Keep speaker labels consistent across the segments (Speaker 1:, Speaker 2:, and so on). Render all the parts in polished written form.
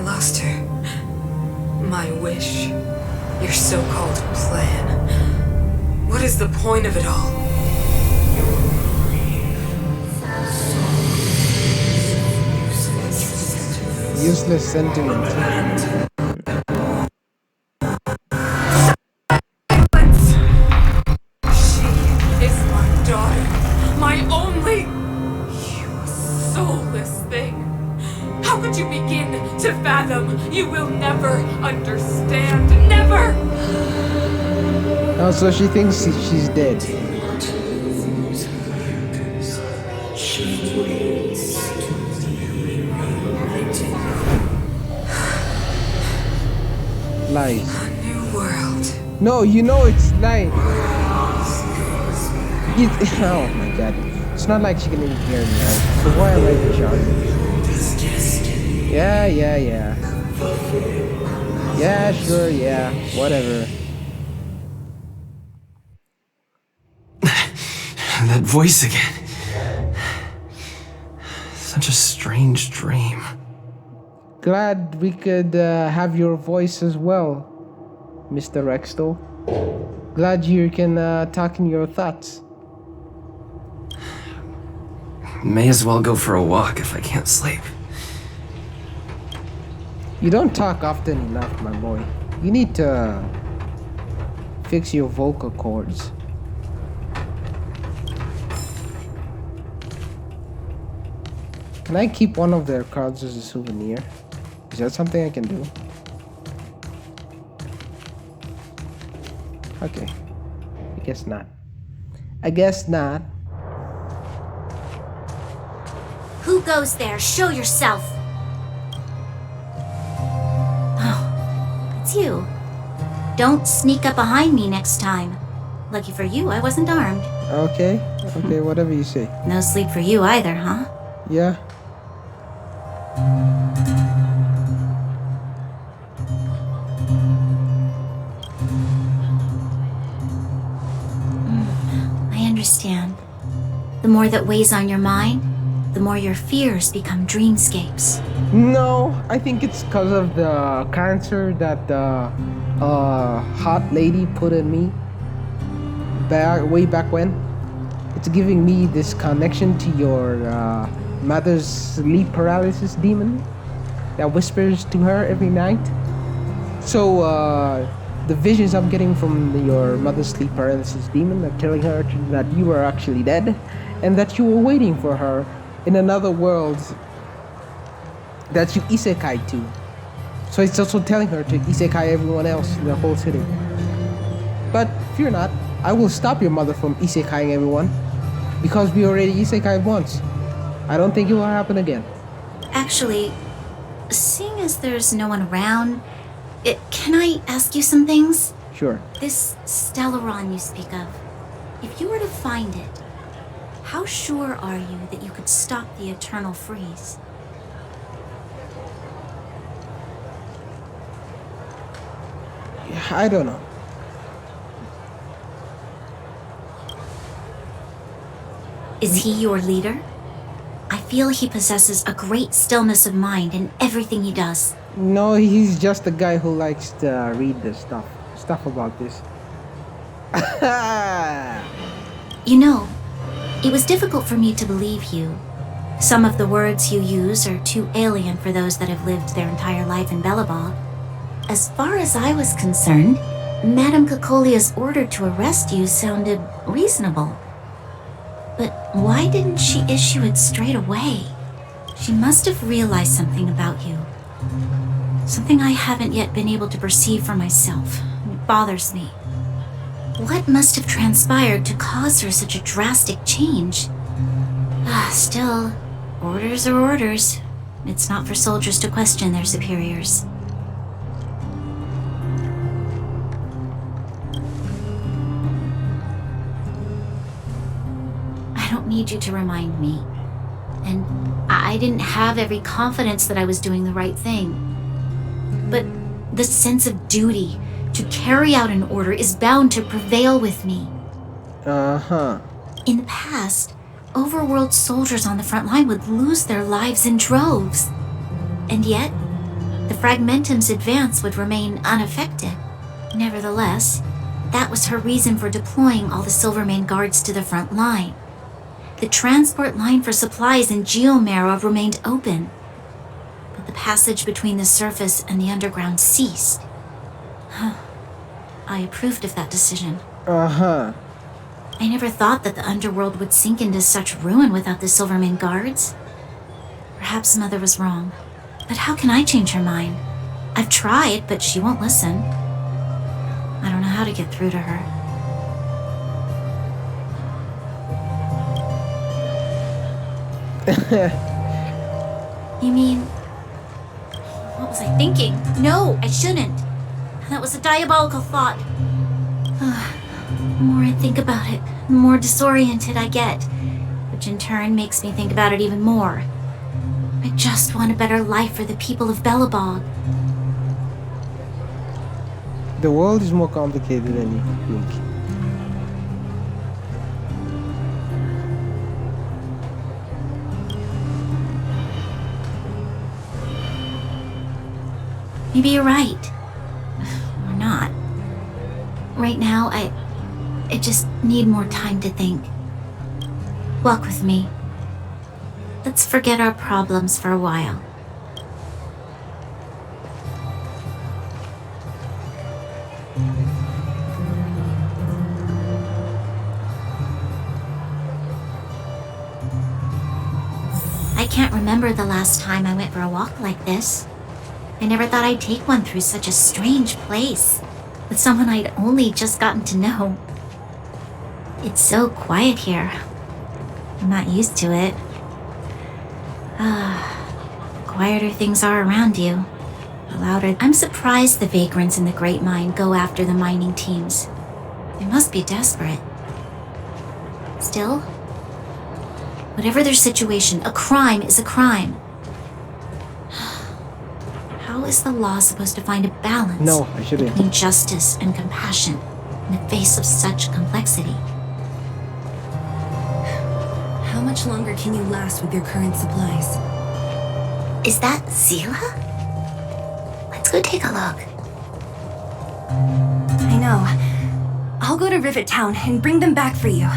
Speaker 1: lost her. My wish. Your so-called plan. What is the point of it all?
Speaker 2: Useless sentiment.
Speaker 1: She is my daughter. My only... You soulless thing. How could you begin to fathom? You will never understand. Never!
Speaker 2: Oh, so she thinks she's dead. Lies.
Speaker 1: A new world.
Speaker 2: No, you know it's lies. Oh my god. It's not like she can even hear me, right? So why am I even shouting? Yeah. Yeah, sure, yeah. Whatever.
Speaker 3: That voice again. Such a strange dream.
Speaker 2: Glad we could have your voice as well, Mr. Rexto. Glad you can talk in your thoughts.
Speaker 3: May as well go for a walk if I can't sleep.
Speaker 2: You don't talk often enough, my boy. You need to fix your vocal cords. Can I keep one of their cards as a souvenir? Is that something I can do? Okay. I guess not.
Speaker 4: Who goes there? Show yourself! Oh, it's you. Don't sneak up behind me next time. Lucky for you, I wasn't armed.
Speaker 2: Okay, whatever you say.
Speaker 4: No sleep for you either, huh?
Speaker 2: Yeah.
Speaker 4: I understand. The more that weighs on your mind, the more your fears become dreamscapes.
Speaker 2: No, I think it's because of the cancer that the hot lady put in me way back when. It's giving me this connection to your mother's sleep paralysis demon that whispers to her every night. So the visions I'm getting from your mother's sleep paralysis demon are telling her that you were actually dead and that you were waiting for her in another world that you isekai to. So it's also telling her to isekai everyone else in the whole city. But fear not, I will stop your mother from isekaiing everyone because we already isekai'd once. I don't think it will happen again.
Speaker 4: Actually, seeing as there's no one around, can I ask you some things?
Speaker 2: Sure.
Speaker 4: This Stellaron you speak of, if you were to find it, how sure are you that you could stop the eternal freeze?
Speaker 2: I don't know.
Speaker 4: Is he your leader? I feel he possesses a great stillness of mind in everything he does.
Speaker 2: No, he's just a guy who likes to read the stuff about this.
Speaker 4: You know, it was difficult for me to believe you. Some of the words you use are too alien for those that have lived their entire life in Belobog. As far as I was concerned, Madame Cocolia's order to arrest you sounded reasonable. But why didn't she issue it straight away? She must have realized something about you. Something I haven't yet been able to perceive for myself. It bothers me. What must have transpired to cause her such a drastic change? Still, orders are orders. It's not for soldiers to question their superiors. I don't need you to remind me. And I didn't have every confidence that I was doing the right thing. But the sense of duty to carry out an order is bound to prevail with me.
Speaker 2: Uh-huh.
Speaker 4: In the past, overworld soldiers on the front line would lose their lives in droves. And yet, the Fragmentum's advance would remain unaffected. Nevertheless, that was her reason for deploying all the Silvermane guards to the front line. The transport line for supplies in Geomera remained open, but the passage between the surface and the underground ceased. I approved of that decision.
Speaker 2: Uh-huh.
Speaker 4: I never thought that the underworld would sink into such ruin without the Silvermane guards. Perhaps Mother was wrong. But how can I change her mind? I've tried, but she won't listen. I don't know how to get through to her. You mean... What was I thinking? No, I shouldn't. That was a diabolical thought. The more I think about it, the more disoriented I get, which in turn makes me think about it even more. I just want a better life for the people of Belobog.
Speaker 2: The world is more complicated than you think.
Speaker 4: Maybe you're right. Or not. Right now, I just need more time to think. Walk with me. Let's forget our problems for a while. I can't remember the last time I went for a walk like this. I never thought I'd take one through such a strange place, with someone I'd only just gotten to know. It's so quiet here. I'm not used to it. The quieter things are around you, the louder. I'm surprised the vagrants in the Great Mine go after the mining teams. They must be desperate. Still, whatever their situation, a crime is a crime. How is the law supposed to find a balance
Speaker 2: No, I shouldn't.
Speaker 4: between justice and compassion in the face of such complexity?
Speaker 5: How much longer can you last with your current supplies?
Speaker 4: Is that Zila? Let's go take a look.
Speaker 5: I know. I'll go to Rivet Town and bring them back for you.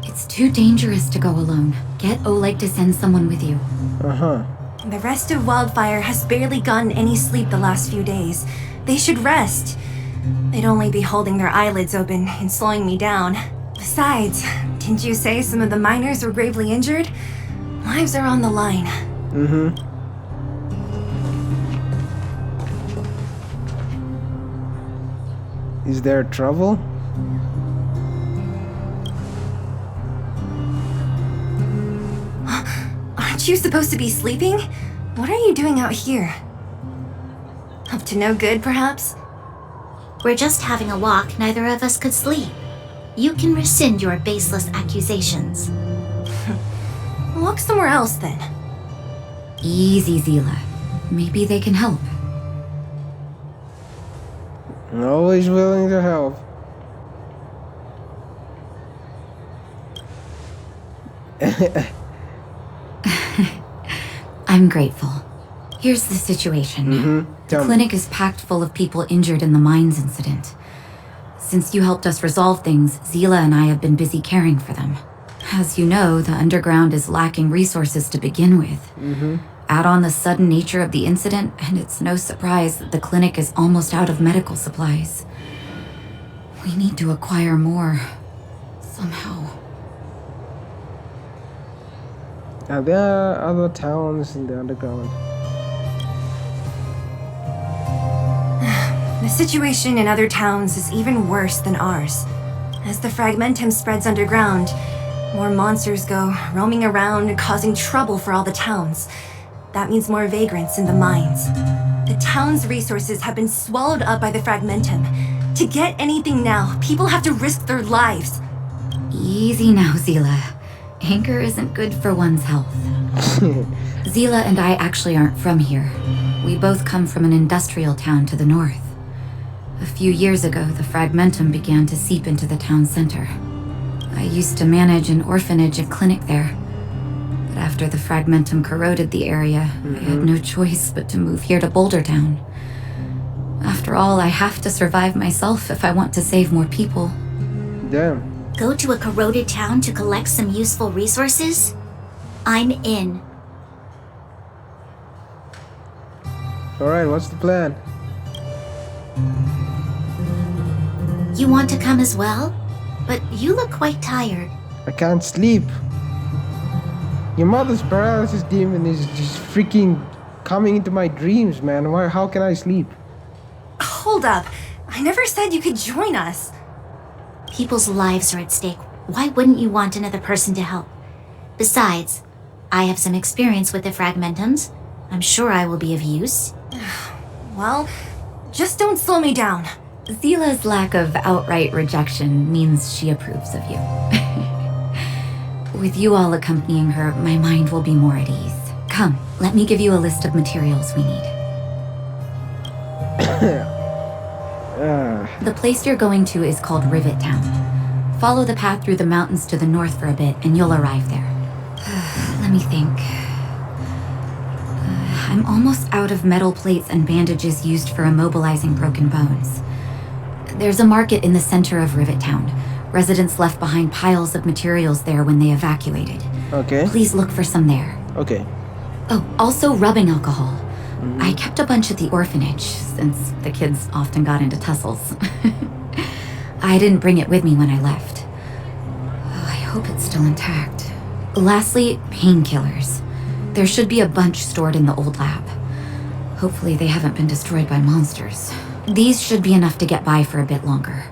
Speaker 6: It's too dangerous to go alone. Get Oleg to send someone with you.
Speaker 2: Uh-huh.
Speaker 5: The rest of Wildfire has barely gotten any sleep the last few days. They should rest. They'd only be holding their eyelids open and slowing me down. Besides, didn't you say some of the miners were gravely injured? Lives are on the line.
Speaker 2: Mm-hmm. Is there trouble?
Speaker 5: Aren't you supposed to be sleeping? What are you doing out here? Up to no good, perhaps?
Speaker 4: We're just having a walk. Neither of us could sleep. You can rescind your baseless accusations.
Speaker 5: Walk somewhere else, then.
Speaker 6: Easy, Zila. Maybe they can help.
Speaker 2: Always willing to help.
Speaker 6: I'm grateful. Here's the situation. The
Speaker 2: Tell me.
Speaker 6: clinic is packed full of people injured in the mines incident. Since you helped us resolve things, Zila and I have been busy caring for them. As you know, the underground is lacking resources to begin with. Add on the sudden nature of the incident, and it's no surprise that the clinic is almost out of medical supplies. We need to acquire more. Somehow.
Speaker 2: There are other towns in the underground.
Speaker 5: The situation in other towns is even worse than ours. As the Fragmentum spreads underground, more monsters go roaming around, causing trouble for all the towns. That means more vagrants in the mines. The town's resources have been swallowed up by the Fragmentum. To get anything now, people have to risk their lives.
Speaker 6: Easy now, Zila. Anger isn't good for one's health. Zila and I actually aren't from here. We both come from an industrial town to the north. A few years ago, the Fragmentum began to seep into the town center. I used to manage an orphanage and clinic there, but But after the fragmentum corroded the area, I had no choice but to move here to Boulder Town. After all, I have to survive myself if I want to save more people.
Speaker 2: Damn.
Speaker 4: Go to a corroded town to collect some useful resources? I'm in.
Speaker 2: Alright, what's the plan?
Speaker 4: You want to come as well? But you look quite tired.
Speaker 2: I can't sleep. Your mother's paralysis demon is just freaking coming into my dreams, man. How can I sleep?
Speaker 5: Hold up. I never said you could join us.
Speaker 4: People's lives are at stake. Why wouldn't you want another person to help? Besides, I have some experience with the fragmentums. I'm sure I will be of use.
Speaker 5: Well, just don't slow me down.
Speaker 6: Zila's lack of outright rejection means she approves of you. With you all accompanying her, my mind will be more at ease. Come, let me give you a list of materials we need. The place you're going to is called Rivet Town. Follow the path through the mountains to the north for a bit, and you'll arrive there. Let me think. I'm almost out of metal plates and bandages used for immobilizing broken bones. There's a market in the center of Rivet Town. Residents left behind piles of materials there when they evacuated.
Speaker 2: Okay.
Speaker 6: Please look for some there.
Speaker 2: Okay.
Speaker 6: Oh, also rubbing alcohol. I kept a bunch at the orphanage, since the kids often got into tussles. I didn't bring it with me when I left. Oh, I hope it's still intact. Lastly, painkillers. There should be a bunch stored in the old lab. Hopefully they haven't been destroyed by monsters. These should be enough to get by for a bit longer.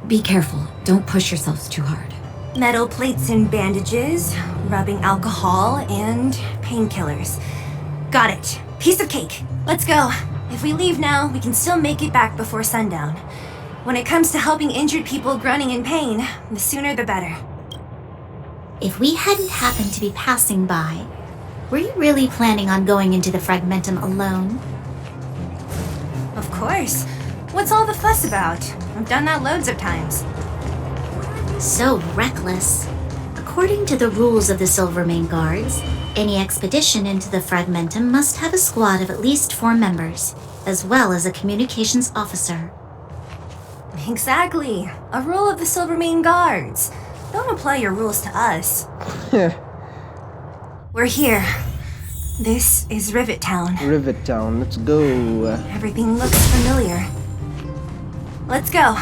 Speaker 6: Be careful, don't push yourselves too hard.
Speaker 5: Metal plates and bandages, rubbing alcohol, and painkillers. Got it. Piece of cake. Let's go. If we leave now, we can still make it back before sundown. When it comes to helping injured people groaning in pain, the sooner the better.
Speaker 4: If we hadn't happened to be passing by, were you really planning on going into the fragmentum alone?
Speaker 5: Of course. What's all the fuss about? I've done that loads of times.
Speaker 4: So reckless. According to the rules of the Silvermane Guards, any expedition into the fragmentum must have a squad of at least 4 members, as well as a communications officer.
Speaker 5: Exactly. A rule of the Silvermane Guards. Don't apply your rules to us. We're here. This is Rivet Town.
Speaker 2: Rivet Town, let's go.
Speaker 5: Everything looks familiar. Let's go.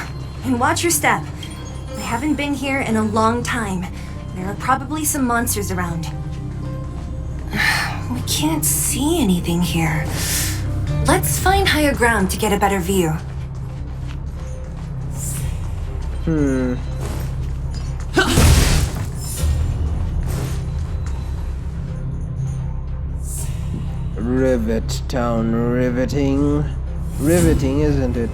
Speaker 5: And watch your step. I haven't been here in a long time. There are probably some monsters around. We can't see anything here. Let's find higher ground to get a better view.
Speaker 2: Rivet Town, riveting. Riveting, isn't it?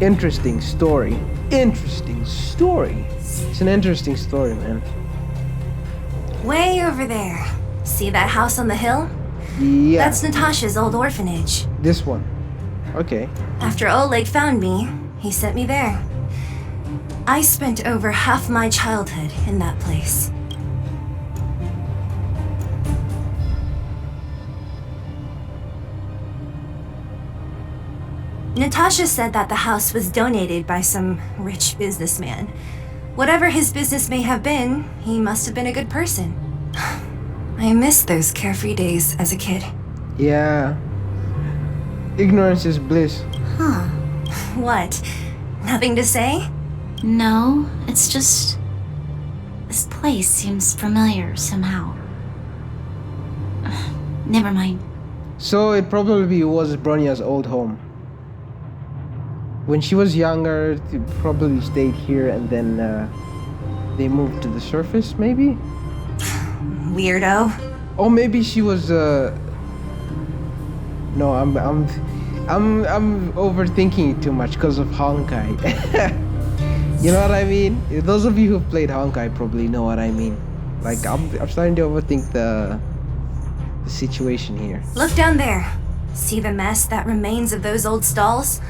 Speaker 2: Interesting story. Interesting story. It's an interesting story, man.
Speaker 5: Way over there. See that house on the hill?
Speaker 2: Yeah.
Speaker 5: That's Natasha's old orphanage.
Speaker 2: This one. Okay.
Speaker 5: After Oleg found me, he sent me there. I spent over half my childhood in that place. Natasha said that the house was donated by some rich businessman. Whatever his business may have been, he must have been a good person. I miss those carefree days as a kid.
Speaker 2: Yeah. Ignorance is bliss.
Speaker 4: Huh.
Speaker 5: What? Nothing to say?
Speaker 4: No, it's just... this place seems familiar somehow. Never mind.
Speaker 2: So it probably was Bronya's old home. When she was younger, she probably stayed here and then they moved to the surface, maybe?
Speaker 5: Weirdo.
Speaker 2: Or maybe she was No, I'm overthinking it too much because of Honkai. You know what I mean? Those of you who've played Honkai probably know what I mean. Like I'm starting to overthink the situation here.
Speaker 5: Look down there. See the mess that remains of those old stalls?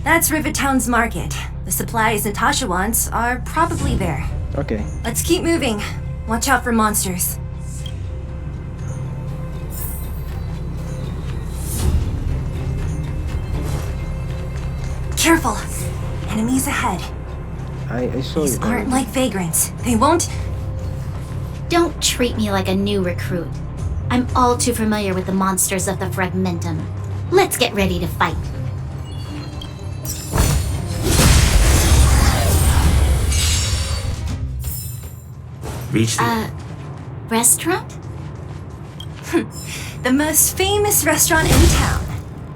Speaker 5: That's Rivet Town's market. The supplies Natasha wants are probably there.
Speaker 2: Okay.
Speaker 5: Let's keep moving. Watch out for monsters. Careful! Enemies ahead.
Speaker 2: I saw
Speaker 5: These
Speaker 2: you.
Speaker 5: aren't like vagrants. They won't...
Speaker 4: Don't treat me like a new recruit. I'm all too familiar with the monsters of the Fragmentum. Let's get ready to fight.
Speaker 3: Reach the.
Speaker 4: Restaurant?
Speaker 5: The most famous restaurant in town.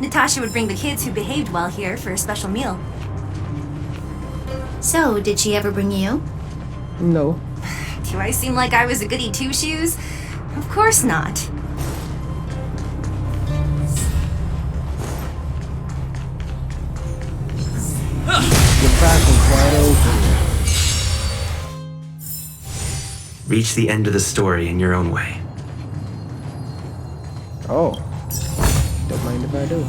Speaker 5: Natasha would bring the kids who behaved well here for a special meal.
Speaker 4: So, did she ever bring you?
Speaker 2: No.
Speaker 5: Do I seem like I was a goody two-shoes? Of course not.
Speaker 2: The back was wide open.
Speaker 3: Reach the end of the story in your own way.
Speaker 2: Oh. Don't mind if I do.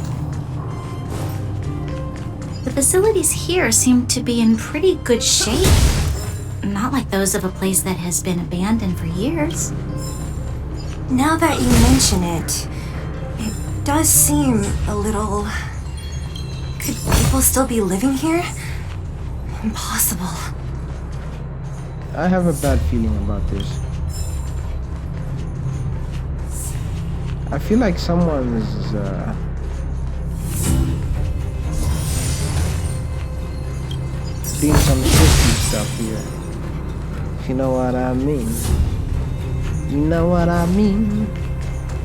Speaker 4: The facilities here seem to be in pretty good shape. Not like those of a place that has been abandoned for years.
Speaker 5: Now that you mention it, it does seem a little... Could people still be living here? Impossible.
Speaker 2: I have a bad feeling about this. I feel like someone is doing some shifty stuff here. If you know what I mean. You know what I mean.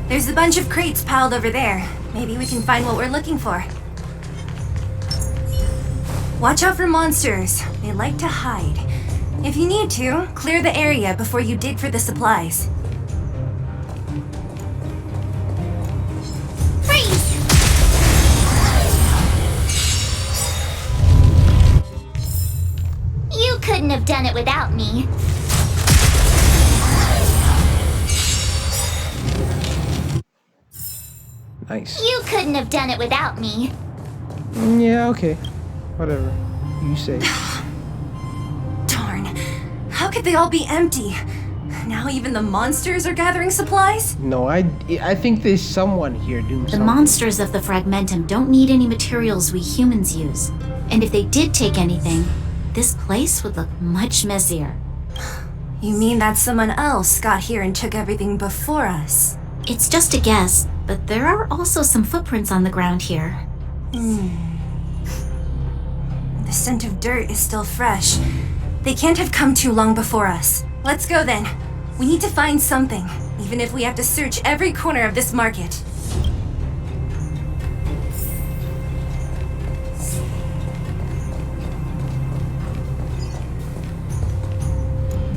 Speaker 5: There's a bunch of crates piled over there. Maybe we can find what we're looking for. Watch out for monsters. They like to hide. If you need to, clear the area before you dig for the supplies.
Speaker 4: Freeze! You couldn't have done it without me.
Speaker 2: Nice.
Speaker 4: You couldn't have done it without me.
Speaker 2: Yeah, okay. Whatever. You say.
Speaker 5: Darn. How could they all be empty? Now even the monsters are gathering supplies?
Speaker 2: No, I think there's someone here doing
Speaker 4: The
Speaker 2: something.
Speaker 4: monsters of the Fragmentum don't need any materials we humans use. And if they did take anything, this place would look much messier.
Speaker 5: You mean that someone else got here and took everything before us?
Speaker 4: It's just a guess, but there are also some footprints on the ground here.
Speaker 5: The scent of dirt is still fresh. They can't have come too long before us. Let's go then. We need to find something, even if we have to search every corner of this market.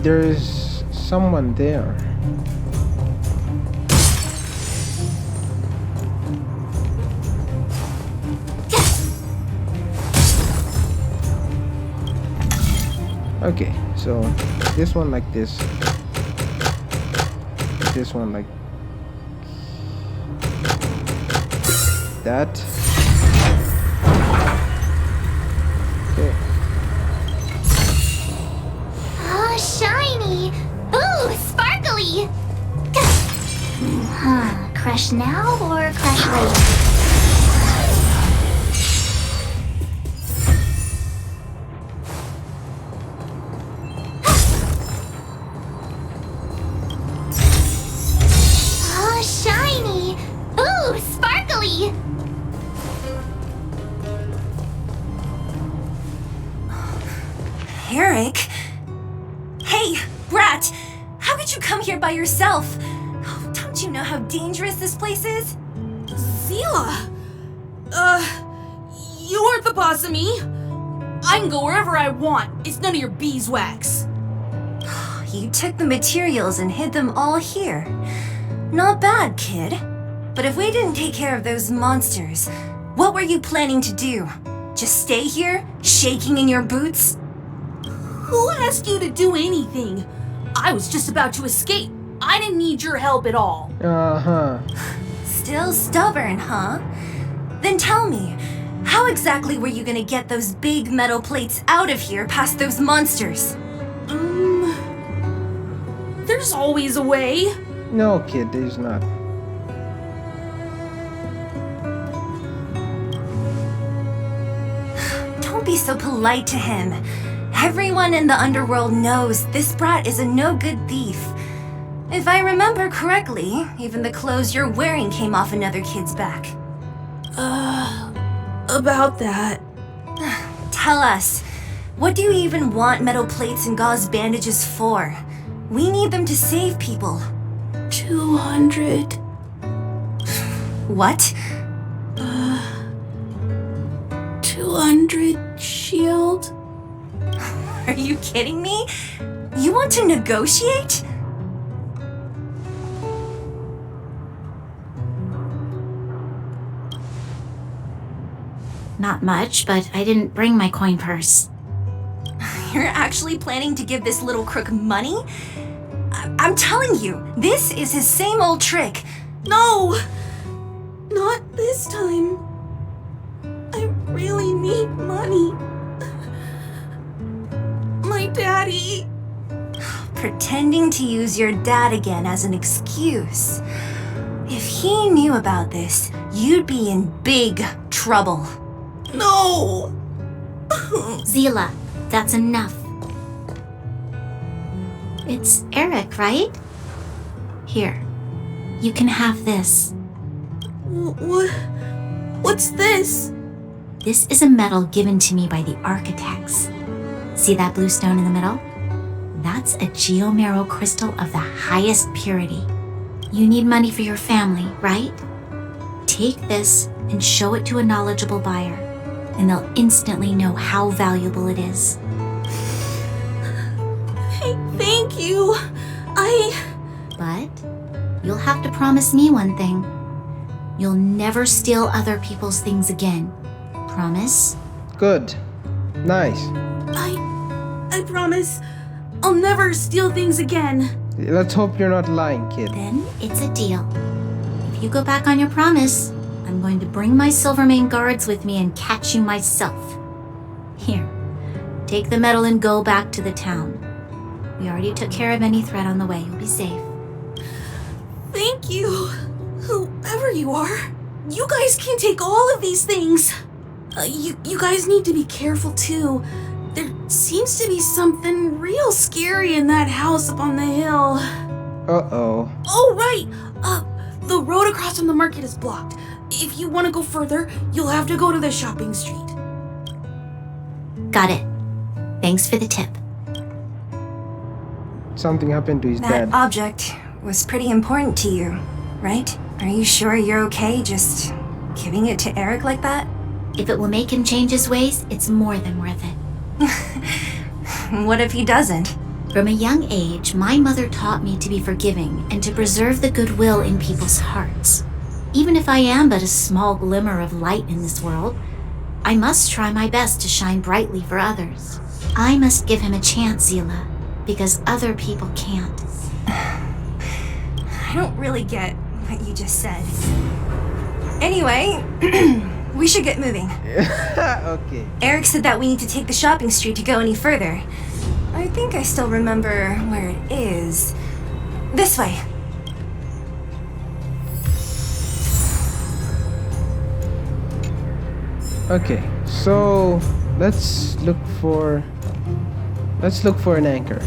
Speaker 2: There's someone there. Okay, so this one like this. This one like that. Okay.
Speaker 4: Oh, shiny! Ooh, sparkly! Huh, crush now or crush later? Oh, shiny! Ooh, sparkly!
Speaker 5: Eric? Hey, Brat! How could you come here by yourself? Oh, don't you know how dangerous this place is?
Speaker 7: Zila! You aren't the boss of me. I can go wherever I want. It's none of your beeswax.
Speaker 5: You took the materials and hid them all here. Not bad, kid. But if we didn't take care of those monsters, what were you planning to do? Just stay here, shaking in your boots?
Speaker 7: Who asked you to do anything? I was just about to escape. I didn't need your help at all.
Speaker 2: Uh-huh.
Speaker 5: Still stubborn, huh? Then tell me, how How exactly were you gonna get those big metal plates out of here past those monsters?
Speaker 7: There's always a way.
Speaker 2: No, kid, there's not.
Speaker 5: Don't be so polite to him. Everyone in the underworld knows this brat is a no-good thief. If I remember correctly, even the clothes you're wearing came off another kid's back.
Speaker 7: About that.
Speaker 5: Tell us, what do you even want metal plates and gauze bandages for? We need them to save people.
Speaker 7: 200.
Speaker 5: What?
Speaker 7: 200 shield?
Speaker 5: Are you kidding me? You want to negotiate?
Speaker 4: Not much, but I didn't bring my coin purse.
Speaker 5: You're actually planning to give this little crook money? I'm telling you, this is his same old trick.
Speaker 7: No! Not this time. I really need money. My daddy.
Speaker 5: Pretending to use your dad again as an excuse. If he knew about this, you'd be in big trouble.
Speaker 7: No!
Speaker 4: Zila, that's enough. It's Eric, right? Here, you can have this.
Speaker 7: What's this?
Speaker 4: This is a medal given to me by the architects. See that blue stone in the middle? That's a geomarrow crystal of the highest purity. You need money for your family, right? Take this and show it to a knowledgeable buyer, and they'll instantly know how valuable it is.
Speaker 7: Thank you.
Speaker 4: But you'll have to promise me one thing. You'll never steal other people's things again. Promise?
Speaker 2: Good. Nice.
Speaker 7: I promise I'll never steal things again.
Speaker 2: Let's hope you're not lying, kid.
Speaker 4: Then it's a deal. If you go back on your promise, I'm going to bring my Silvermane guards with me and catch you myself. Here, take the medal and go back to the town. We already took care of any threat on the way. You'll be safe.
Speaker 7: Thank you. Whoever you are, you guys can take all of these things. You guys need to be careful too. There seems to be something real scary in that house up on the hill.
Speaker 2: Uh-oh.
Speaker 7: Oh, right. The road across from the market is blocked. If you want to go further, you'll have to go to the shopping street.
Speaker 4: Got it. Thanks for the tip.
Speaker 2: Something happened to his
Speaker 5: That
Speaker 2: dad.
Speaker 5: object was pretty important to you, right? Are you sure you're okay just giving it to Eric like that?
Speaker 4: If it will make him change his ways, it's more than worth it.
Speaker 5: What if he doesn't?
Speaker 4: From a young age, my mother taught me to be forgiving and to preserve the goodwill in people's hearts. Even if I am but a small glimmer of light in this world, I must try my best to shine brightly for others. I must give him a chance, Zila, because other people can't.
Speaker 5: I don't really get what you just said. Anyway, we should get moving.
Speaker 2: Okay.
Speaker 5: Eric said that we need to take the shopping street to go any further. I think I still remember where it is. This way.
Speaker 2: Okay, so let's look for an anchor.